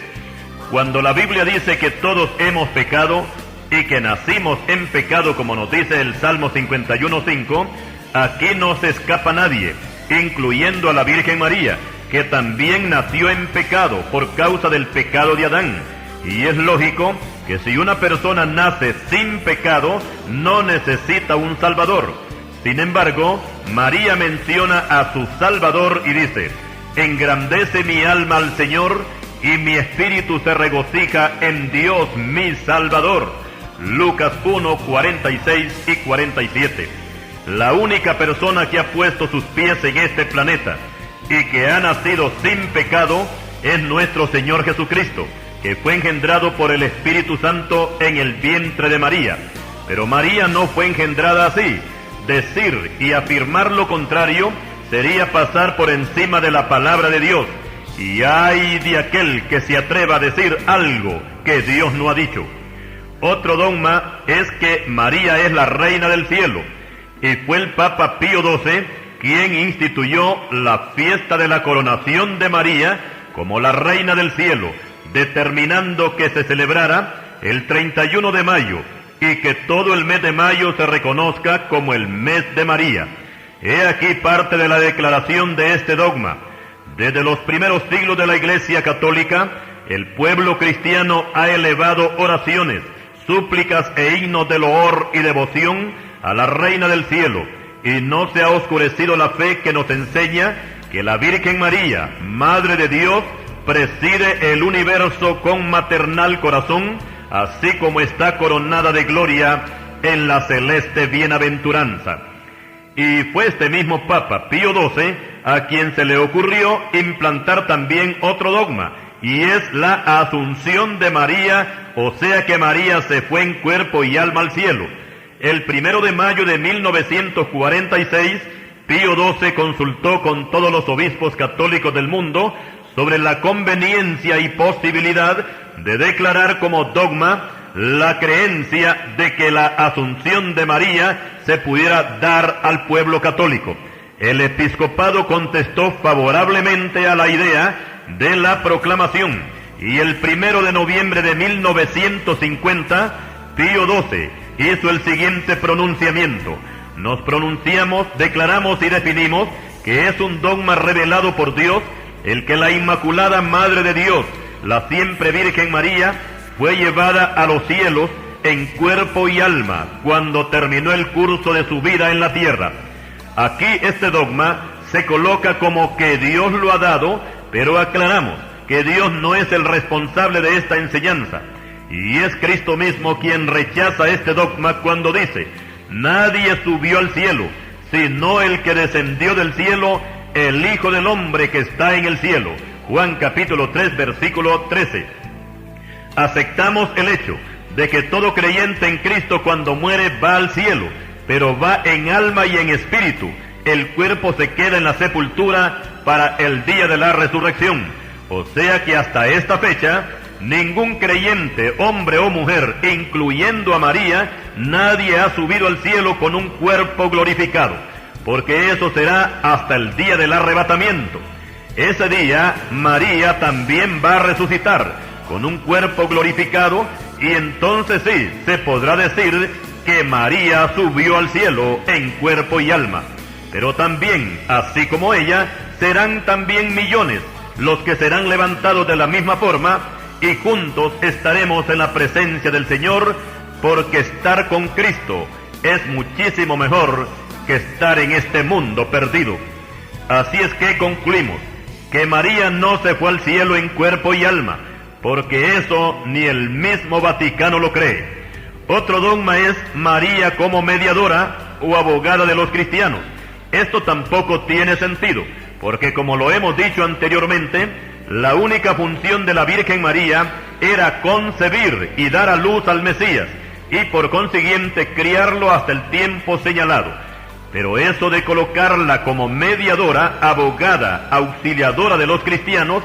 Cuando la Biblia dice que todos hemos pecado y que nacimos en pecado, como nos dice el Salmo 51:5, aquí no se escapa nadie, incluyendo a la Virgen María, que también nació en pecado por causa del pecado de Adán. Y es lógico que si una persona nace sin pecado, no necesita un Salvador. Sin embargo, María menciona a su Salvador y dice: engrandece mi alma al Señor, y mi espíritu se regocija en Dios mi Salvador. Lucas 1, 46 y 47. La única persona que ha puesto sus pies en este planeta y que ha nacido sin pecado es nuestro Señor Jesucristo, que fue engendrado por el Espíritu Santo en el vientre de María. Pero María no fue engendrada así. Decir y afirmar lo contrario sería pasar por encima de la palabra de Dios. Y ay de aquel que se atreva a decir algo que Dios no ha dicho. Otro dogma es que María es la reina del cielo, y fue el Papa Pío XII quien instituyó la fiesta de la coronación de María como la reina del cielo, determinando que se celebrara el 31 de mayo y que todo el mes de mayo se reconozca como el mes de María. He aquí parte de la declaración de este dogma. Desde los primeros siglos de la Iglesia Católica, el pueblo cristiano ha elevado oraciones, súplicas e himnos de loor y devoción a la Reina del Cielo, y no se ha oscurecido la fe que nos enseña que la Virgen María, Madre de Dios, preside el universo con maternal corazón, así como está coronada de gloria en la celeste bienaventuranza. Y fue este mismo Papa Pío XII a quien se le ocurrió implantar también otro dogma, y es la asunción de María, o sea que María se fue en cuerpo y alma al cielo. El 1 de mayo de 1946, Pío XII consultó con todos los obispos católicos del mundo sobre la conveniencia y posibilidad de declarar como dogma la creencia de que la asunción de María se pudiera dar al pueblo católico. El episcopado contestó favorablemente a la idea de la proclamación, y el 1 de noviembre de 1950, Pío XII hizo el siguiente pronunciamiento: nos pronunciamos, declaramos y definimos que es un dogma revelado por Dios el que la Inmaculada Madre de Dios, la siempre Virgen María, fue llevada a los cielos en cuerpo y alma cuando terminó el curso de su vida en la tierra. Aquí este dogma se coloca como que Dios lo ha dado, pero aclaramos que Dios no es el responsable de esta enseñanza, y es Cristo mismo quien rechaza este dogma cuando dice: nadie subió al cielo, sino el que descendió del cielo, el Hijo del Hombre que está en el cielo. Juan capítulo 3, versículo 13. Aceptamos el hecho de que todo creyente en Cristo cuando muere va al cielo, pero va en alma y en espíritu. El cuerpo se queda en la sepultura para el día de la resurrección. O sea que hasta esta fecha, ningún creyente, hombre o mujer, incluyendo a María, nadie ha subido al cielo con un cuerpo glorificado, porque eso será hasta el día del arrebatamiento. Ese día María también va a resucitar con un cuerpo glorificado, y entonces sí se podrá decir que María subió al cielo en cuerpo y alma. Pero también, así como ella, serán también millones los que serán levantados de la misma forma, y juntos estaremos en la presencia del Señor, porque estar con Cristo es muchísimo mejor que estar en este mundo perdido. Así es que concluimos que María no se fue al cielo en cuerpo y alma, porque eso ni el mismo Vaticano lo cree. Otro dogma es María como mediadora o abogada de los cristianos. Esto tampoco tiene sentido, porque como lo hemos dicho anteriormente, la única función de la Virgen María era concebir y dar a luz al Mesías, y por consiguiente criarlo hasta el tiempo señalado. Pero eso de colocarla como mediadora, abogada, auxiliadora de los cristianos,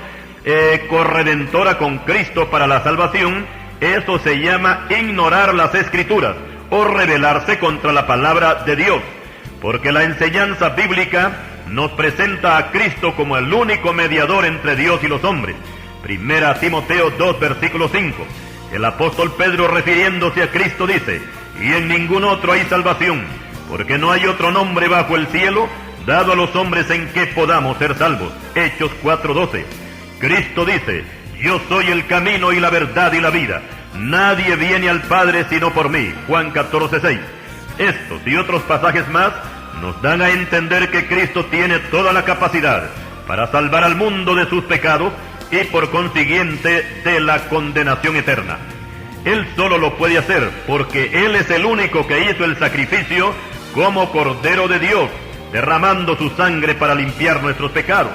corredentora con Cristo para la salvación, eso se llama ignorar las Escrituras o rebelarse contra la palabra de Dios, porque la enseñanza bíblica nos presenta a Cristo como el único mediador entre Dios y los hombres. 1 Timoteo 2, versículo 5. El apóstol Pedro, refiriéndose a Cristo, dice: y en ningún otro hay salvación, porque no hay otro nombre bajo el cielo dado a los hombres en que podamos ser salvos. Hechos 4:12. Cristo dice: yo soy el camino y la verdad y la vida. Nadie viene al Padre sino por mí. Juan 14:6. Estos y otros pasajes más nos dan a entender que Cristo tiene toda la capacidad para salvar al mundo de sus pecados y por consiguiente de la condenación eterna. Él solo lo puede hacer porque Él es el único que hizo el sacrificio como Cordero de Dios, derramando su sangre para limpiar nuestros pecados.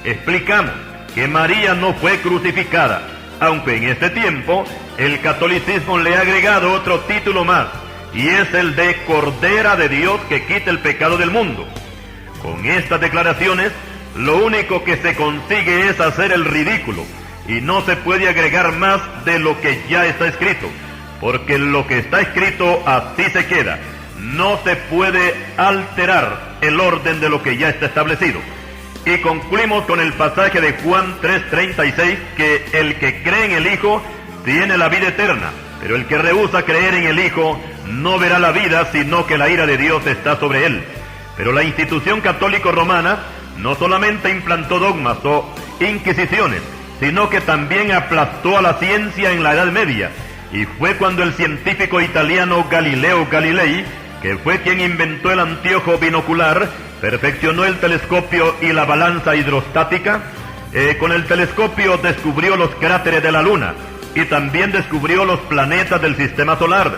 Explicamos que María no fue crucificada, aunque en este tiempo el catolicismo le ha agregado otro título más, y es el de Cordera de Dios que quita el pecado del mundo. Con estas declaraciones, lo único que se consigue es hacer el ridículo, y no se puede agregar más de lo que ya está escrito, porque lo que está escrito así se queda. No se puede alterar el orden de lo que ya está establecido. Y concluimos con el pasaje de Juan 3:36, que el que cree en el Hijo tiene la vida eterna, pero el que rehúsa creer en el Hijo no verá la vida, sino que la ira de Dios está sobre él. Pero la institución católica romana no solamente implantó dogmas o inquisiciones, sino que también aplastó a la ciencia en la Edad Media, y fue cuando el científico italiano Galileo Galilei, que fue quien inventó el anteojo binocular, perfeccionó el telescopio y la balanza hidrostática. Con el telescopio descubrió los cráteres de la Luna y también descubrió los planetas del sistema solar.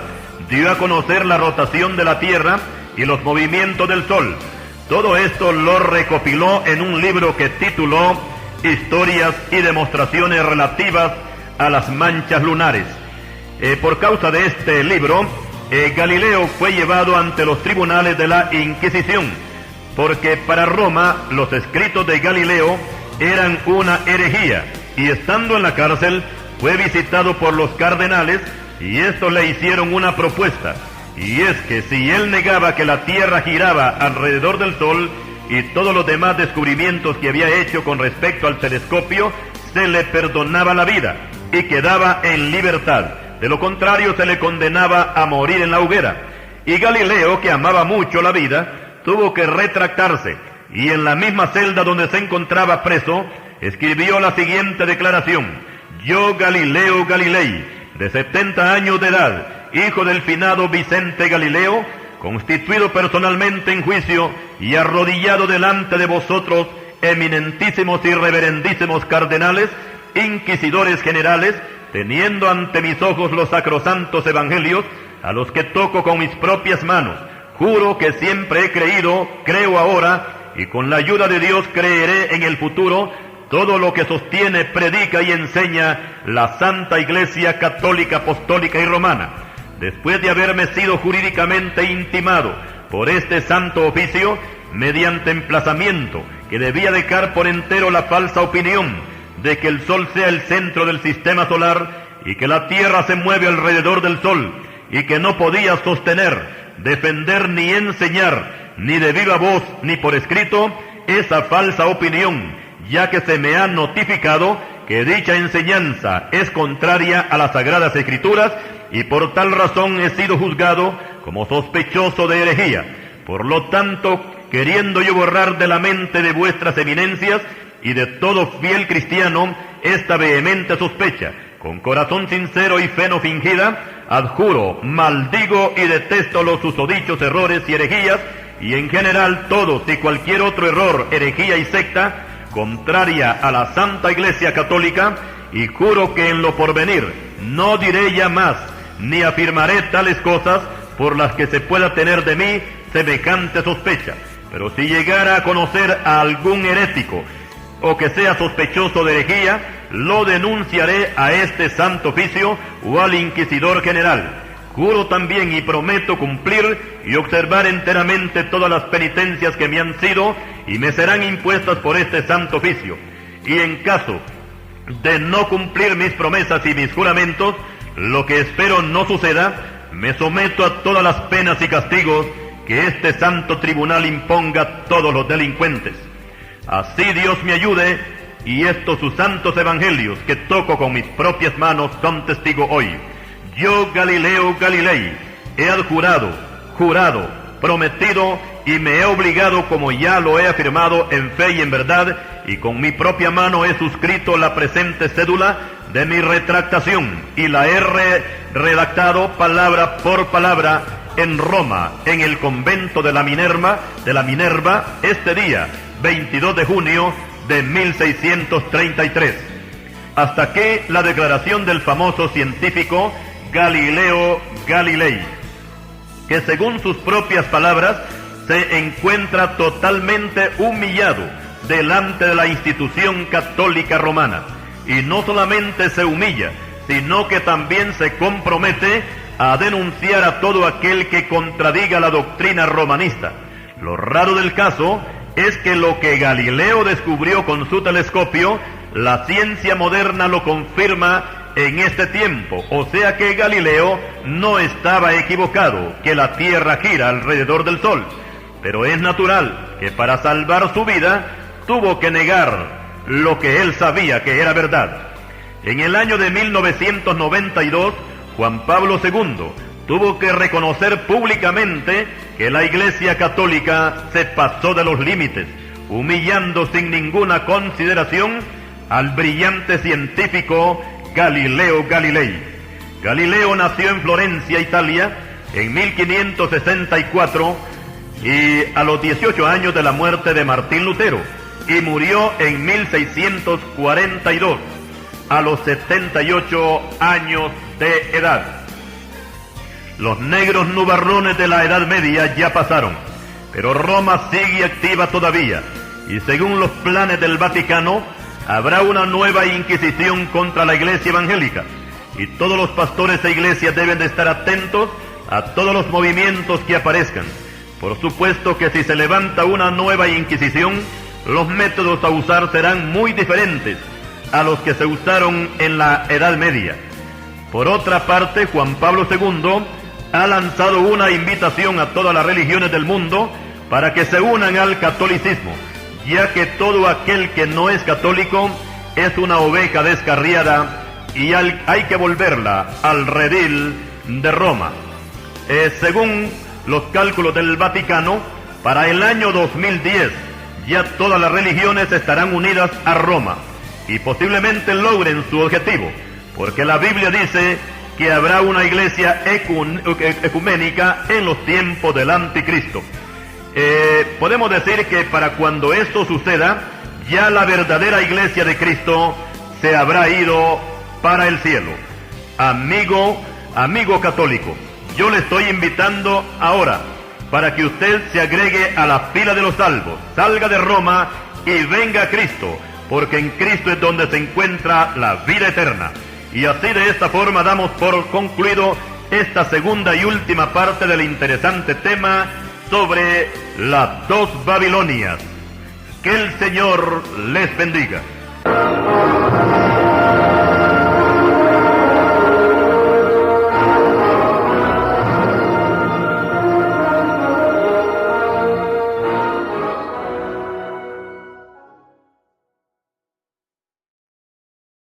Dio a conocer la rotación de la Tierra y los movimientos del Sol. Todo esto lo recopiló en un libro que tituló Historias y demostraciones relativas a las manchas lunares. Por causa de este libro, Galileo fue llevado ante los tribunales de la Inquisición, porque para Roma los escritos de Galileo eran una herejía, y estando en la cárcel fue visitado por los cardenales, y estos le hicieron una propuesta, y es que si él negaba que la Tierra giraba alrededor del Sol y todos los demás descubrimientos que había hecho con respecto al telescopio, se le perdonaba la vida y quedaba en libertad. De lo contrario, se le condenaba a morir en la hoguera. Y Galileo, que amaba mucho la vida, tuvo que retractarse, y en la misma celda donde se encontraba preso, escribió la siguiente declaración: yo, Galileo Galilei, de 70 años de edad, hijo del finado Vicente Galileo, constituido personalmente en juicio y arrodillado delante de vosotros, eminentísimos y reverendísimos cardenales, inquisidores generales, teniendo ante mis ojos los sacrosantos evangelios, a los que toco con mis propias manos, juro que siempre he creído, creo ahora, y con la ayuda de Dios creeré en el futuro, todo lo que sostiene, predica y enseña la Santa Iglesia Católica, Apostólica y Romana. Después de haberme sido jurídicamente intimado por este santo oficio, mediante emplazamiento, que debía dejar por entero la falsa opinión de que el Sol sea el centro del sistema solar y que la Tierra se mueve alrededor del Sol, y que no podía sostener, defender ni enseñar, ni de viva voz ni por escrito, esa falsa opinión, ya que se me ha notificado que dicha enseñanza es contraria a las Sagradas Escrituras, y por tal razón he sido juzgado como sospechoso de herejía. Por lo tanto, queriendo yo borrar de la mente de vuestras eminencias y de todo fiel cristiano esta vehemente sospecha, con corazón sincero y fe no fingida, adjuro, maldigo y detesto los susodichos errores y herejías, y en general todos y cualquier otro error, herejía y secta, contraria a la Santa Iglesia Católica, y juro que en lo porvenir no diré ya más, ni afirmaré tales cosas por las que se pueda tener de mí semejante sospecha. Pero si llegara a conocer a algún herético, o que sea sospechoso de herejía, lo denunciaré a este santo oficio o al inquisidor general. Juro también y prometo cumplir y observar enteramente todas las penitencias que me han sido y me serán impuestas por este santo oficio. Y en caso de no cumplir mis promesas y mis juramentos, lo que espero no suceda, me someto a todas las penas y castigos que este santo tribunal imponga a todos los delincuentes. Así Dios me ayude, y estos sus santos evangelios que toco con mis propias manos son testigo hoy. Yo, Galileo Galilei, he adjurado, jurado, prometido y me he obligado, como ya lo he afirmado en fe y en verdad, y con mi propia mano he suscrito la presente cédula de mi retractación y la he redactado palabra por palabra en Roma, en el convento de la Minerva, este día, 22 de junio de 1633. Hasta que la declaración del famoso científico Galileo Galilei, que según sus propias palabras, se encuentra totalmente humillado delante de la institución católica romana. Y no solamente se humilla, sino que también se compromete a denunciar a todo aquel que contradiga la doctrina romanista. Lo raro del caso es que lo que Galileo descubrió con su telescopio, la ciencia moderna lo confirma en este tiempo. O sea que Galileo no estaba equivocado, que la Tierra gira alrededor del Sol. Pero es natural que para salvar su vida tuvo que negar lo que él sabía que era verdad. En el año de 1992, Juan Pablo II tuvo que reconocer públicamente que la Iglesia Católica se pasó de los límites, humillando sin ninguna consideración al brillante científico Galileo Galilei. Galileo nació en Florencia, Italia, en 1564 y a los 18 años de la muerte de Martín Lutero, y murió en 1642, a los 78 años de edad. Los negros nubarrones de la Edad Media ya pasaron, pero Roma sigue activa todavía, y según los planes del Vaticano, habrá una nueva inquisición contra la Iglesia evangélica, y todos los pastores e iglesias deben de estar atentos a todos los movimientos que aparezcan. Por supuesto que si se levanta una nueva inquisición, los métodos a usar serán muy diferentes a los que se usaron en la Edad Media. Por otra parte, Juan Pablo II ha lanzado una invitación a todas las religiones del mundo para que se unan al catolicismo, ya que todo aquel que no es católico es una oveja descarriada y hay que volverla al redil de Roma. Según los cálculos del Vaticano, para el año 2010 ya todas las religiones estarán unidas a Roma y posiblemente logren su objetivo, porque la Biblia dice que habrá una iglesia ecuménica en los tiempos del anticristo. Podemos decir que para cuando esto suceda, ya la verdadera iglesia de Cristo se habrá ido para el cielo. Amigo católico, yo le estoy invitando ahora para que usted se agregue a la fila de los salvos, salga de Roma y venga a Cristo, porque en Cristo es donde se encuentra la vida eterna. Y así de esta forma damos por concluido esta segunda y última parte del interesante tema sobre las dos Babilonias. Que el Señor les bendiga.